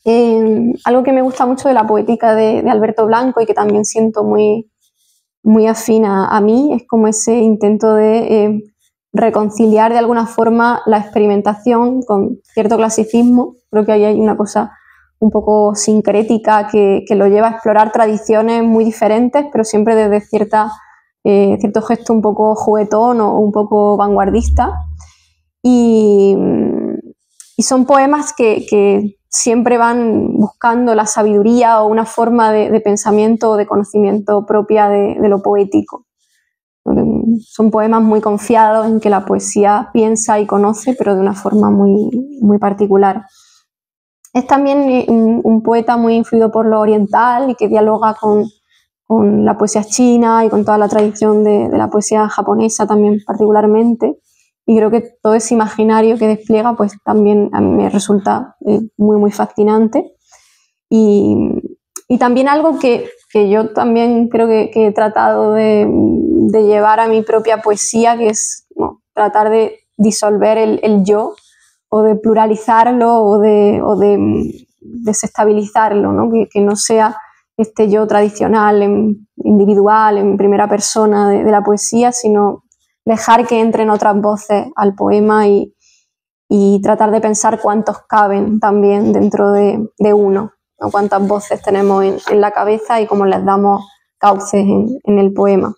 [SPEAKER 2] Algo que me gusta mucho de la poética de Alberto Blanco y que también siento muy, muy afín a mí es como ese intento de reconciliar de alguna forma la experimentación con cierto clasicismo. Creo que ahí hay una cosa un poco sincrética que lo lleva a explorar tradiciones muy diferentes, pero siempre desde cierto gesto un poco juguetón o un poco vanguardista. Y son poemas que siempre van buscando la sabiduría o una forma de pensamiento o de conocimiento propia de lo poético. Son poemas muy confiados en que la poesía piensa y conoce, pero de una forma muy, muy particular. Es también un poeta muy influido por lo oriental y que dialoga con la poesía china y con toda la tradición de la poesía japonesa también particularmente. Y creo que todo ese imaginario que despliega pues también a mí me resulta muy, muy fascinante. Y también algo que yo también creo que he tratado de llevar a mi propia poesía, que es tratar de disolver el yo o de pluralizarlo o de desestabilizarlo, ¿no? Que no sea este yo tradicional, individual, en primera persona de la poesía, sino dejar que entren otras voces al poema y tratar de pensar cuántos caben también dentro de uno, ¿no? Cuántas voces tenemos en la cabeza y cómo les damos cauces en el poema,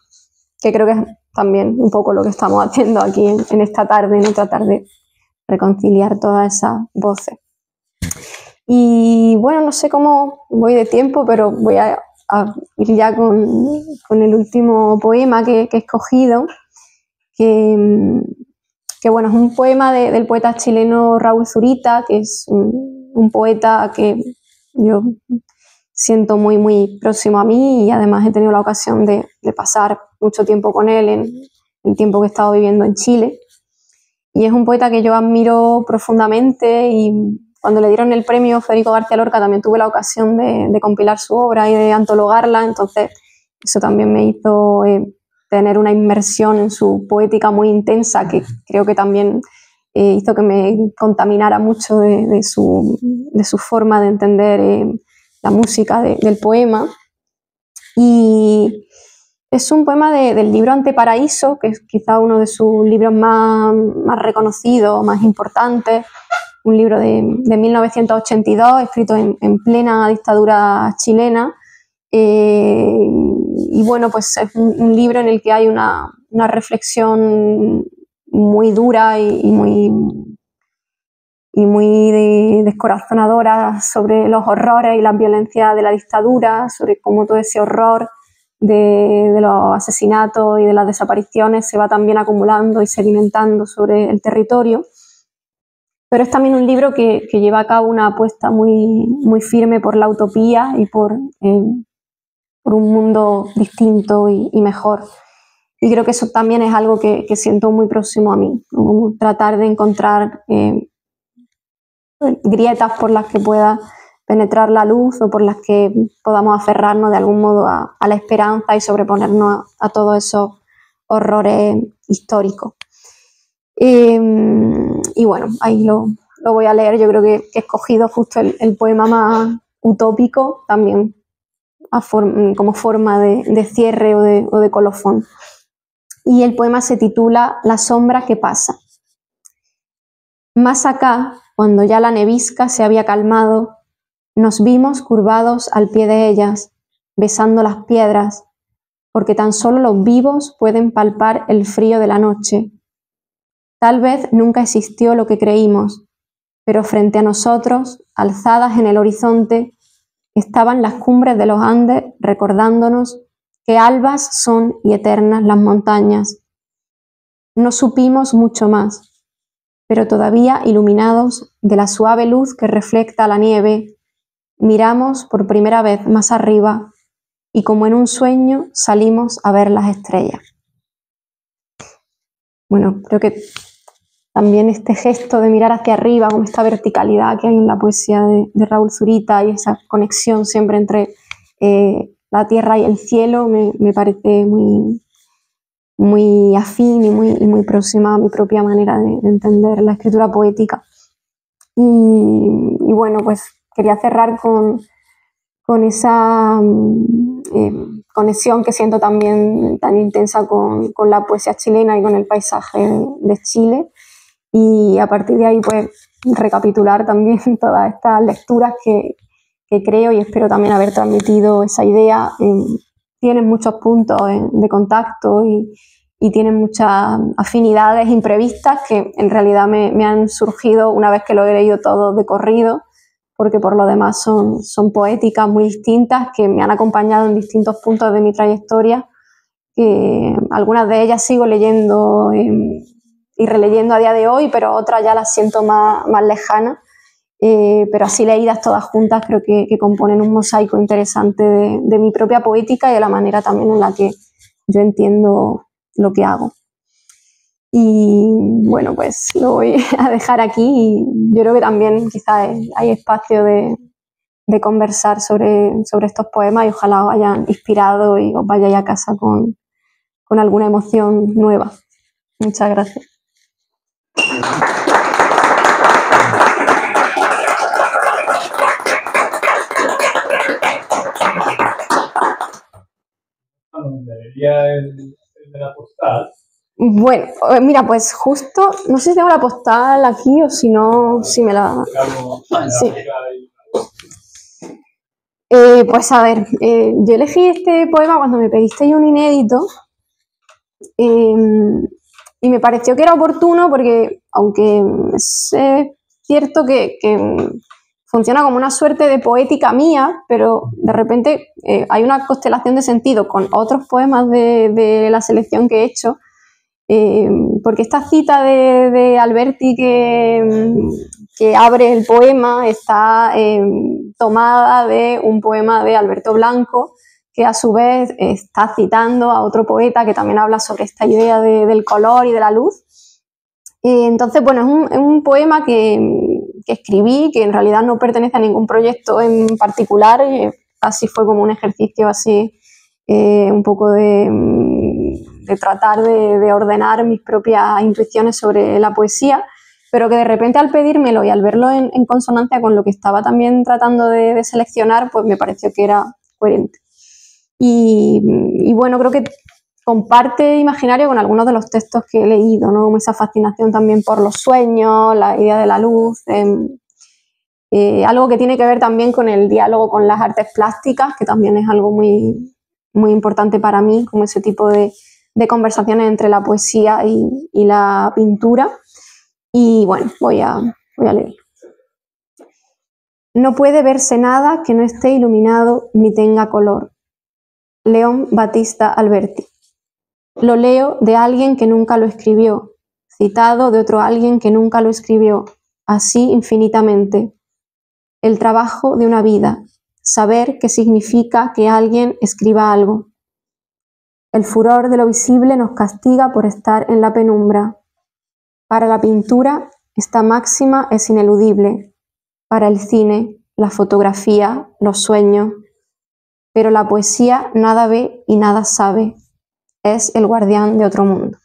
[SPEAKER 2] que creo que es también un poco lo que estamos haciendo aquí en esta tarde, ¿no? Tratar de reconciliar todas esas voces. Y bueno, no sé cómo voy de tiempo, pero voy a ir ya con el último poema que he escogido, que bueno, es un poema del poeta chileno Raúl Zurita, que es un poeta que yo siento muy, muy próximo a mí y además he tenido la ocasión de pasar mucho tiempo con él en el tiempo que he estado viviendo en Chile. Y es un poeta que yo admiro profundamente y cuando le dieron el premio Federico García Lorca también tuve la ocasión de compilar su obra y de antologarla, entonces eso también me hizo tener una inmersión en su poética muy intensa que creo que también hizo que me contaminara mucho de su forma de entender la música del poema. Y es un poema del libro Anteparaíso, que es quizá uno de sus libros más reconocidos, más importantes, un libro de 1982, escrito en plena dictadura chilena. Y bueno, pues es un libro en el que hay una reflexión muy dura y muy descorazonadora sobre los horrores y las violencias de la dictadura, sobre cómo todo ese horror de los asesinatos y de las desapariciones se va también acumulando y sedimentando sobre el territorio. Pero es también un libro que lleva a cabo una apuesta muy, muy firme por la utopía y por un mundo distinto y mejor. Y creo que eso también es algo que siento muy próximo a mí, como tratar de encontrar grietas por las que pueda penetrar la luz o por las que podamos aferrarnos de algún modo a la esperanza y sobreponernos a todos esos horrores históricos. Y bueno, ahí lo voy a leer. Yo creo que he escogido justo el poema más utópico, también como forma de cierre o de colofón. Y el poema se titula La sombra que pasa. Más acá, cuando ya la nevisca se había calmado, nos vimos curvados al pie de ellas, besando las piedras, porque tan solo los vivos pueden palpar el frío de la noche. Tal vez nunca existió lo que creímos, pero frente a nosotros, alzadas en el horizonte, estaban las cumbres de los Andes recordándonos que albas son y eternas las montañas. No supimos mucho más, pero todavía iluminados de la suave luz que refleja la nieve, miramos por primera vez más arriba y como en un sueño salimos a ver las estrellas. Bueno, creo que también este gesto de mirar hacia arriba, como esta verticalidad que hay en la poesía de Raúl Zurita y esa conexión siempre entre la tierra y el cielo, me parece muy afín y muy próxima a mi propia manera de entender la escritura poética. Y bueno, pues quería cerrar con esa conexión que siento también tan intensa con la poesía chilena y con el paisaje de Chile. Y a partir de ahí, pues, recapitular también todas estas lecturas que creo y espero también haber transmitido esa idea. Tienen muchos puntos de contacto y tienen muchas afinidades imprevistas que en realidad me han surgido una vez que lo he leído todo de corrido, porque por lo demás son poéticas muy distintas que me han acompañado en distintos puntos de mi trayectoria. Algunas de ellas sigo leyendo y releyendo a día de hoy, pero otras ya las siento más lejanas. Pero así leídas todas juntas creo que componen un mosaico interesante de mi propia poética y de la manera también en la que yo entiendo lo que hago. Y bueno, pues lo voy a dejar aquí y yo creo que también quizás hay espacio de conversar sobre estos poemas y ojalá os hayan inspirado y os vayáis a casa con alguna emoción nueva. Muchas gracias.
[SPEAKER 1] El de la postal.
[SPEAKER 2] Bueno, mira, pues justo, no sé si tengo la postal aquí o si no, si me la... Sí. Pues a ver, yo elegí este poema cuando me pedisteis un inédito y me pareció que era oportuno porque, aunque es cierto que funciona como una suerte de poética mía, pero de repente hay una constelación de sentido con otros poemas de la selección que he hecho, porque esta cita de Alberti que abre el poema está tomada de un poema de Alberto Blanco, que a su vez está citando a otro poeta que también habla sobre esta idea del color y de la luz. Entonces, bueno, es un poema que escribí, que en realidad no pertenece a ningún proyecto en particular, así fue como un ejercicio así un poco de tratar de ordenar mis propias intuiciones sobre la poesía, pero que de repente al pedírmelo y al verlo en consonancia con lo que estaba también tratando de seleccionar, pues me pareció que era coherente. Y bueno, creo que comparte imaginario con algunos de los textos que he leído, ¿no? Como esa fascinación también por los sueños, la idea de la luz, algo que tiene que ver también con el diálogo con las artes plásticas, que también es algo muy importante para mí, como ese tipo de conversaciones entre la poesía y la pintura. Y bueno, voy a leer. No puede verse nada que no esté iluminado ni tenga color. León Battista Alberti. Lo leo de alguien que nunca lo escribió, citado de otro alguien que nunca lo escribió, así infinitamente. El trabajo de una vida, saber qué significa que alguien escriba algo. El furor de lo visible nos castiga por estar en la penumbra. Para la pintura, esta máxima es ineludible. Para el cine, la fotografía, los sueños. Pero la poesía nada ve y nada sabe. Es el guardián de otro mundo.